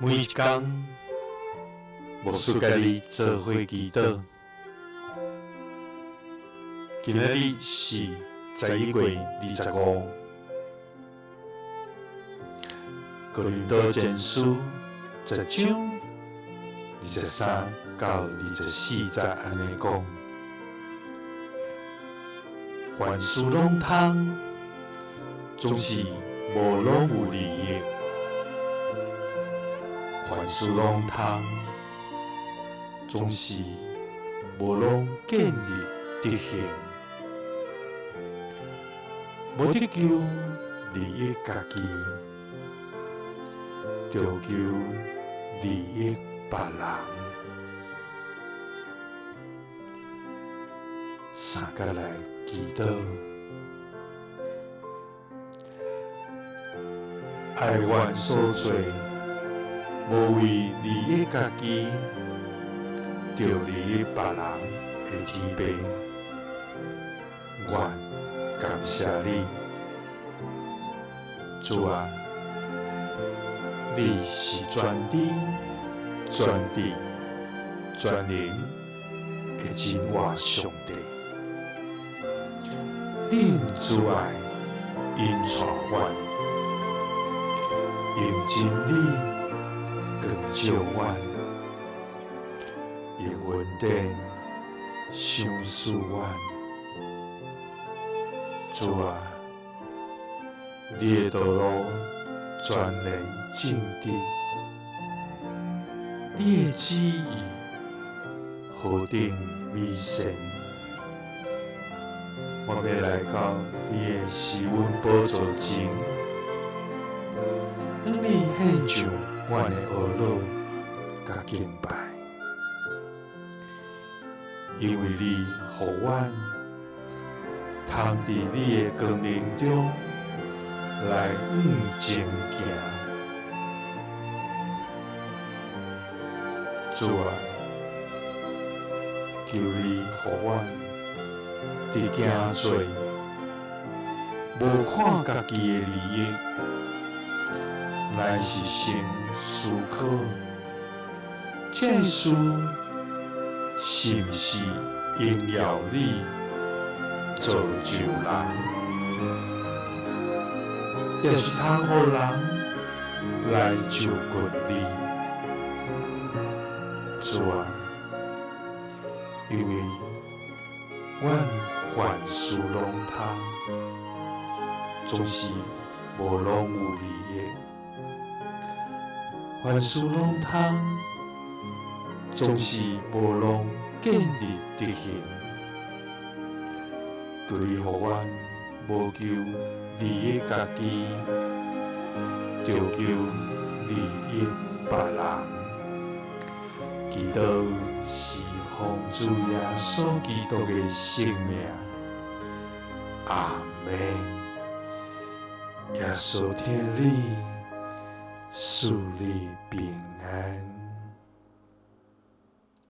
每一天，无事家己做伙祈祷。今仔日是11月25，哥林多前书10章23到24节安尼讲：凡事拢通，总是无拢有利益；凡事拢通，总是无拢建立德行。无得救利益家己，着求利益别人。三甲来祈祷，爱愿所做，无为利益家己，着利益别人的天父，愿感谢你，主啊！你是全知、全智、全能的真活上帝，恁主爱因带阮，用真理光照阮，用恩典赏赐阮。主啊，你的道路全然正直，你的旨意何等美善！我要来到你的施恩宝座前，向你献上阮的懊恼甲敬拜，因为你予阮通伫你的光明中来前行。主啊，求你予阮伫行做，无看家己的利益，乃是先思考这事是毋是应要你造就人，也是通予人来照顾你。主啊，因为阮凡事拢通，总是无拢有利益；凡事拢通，总是无拢建立德行。求你予阮无求利益家己，着求利益别人。祈祷是奉主耶稣基督的圣名，阿门。耶稣听你，赐你平安。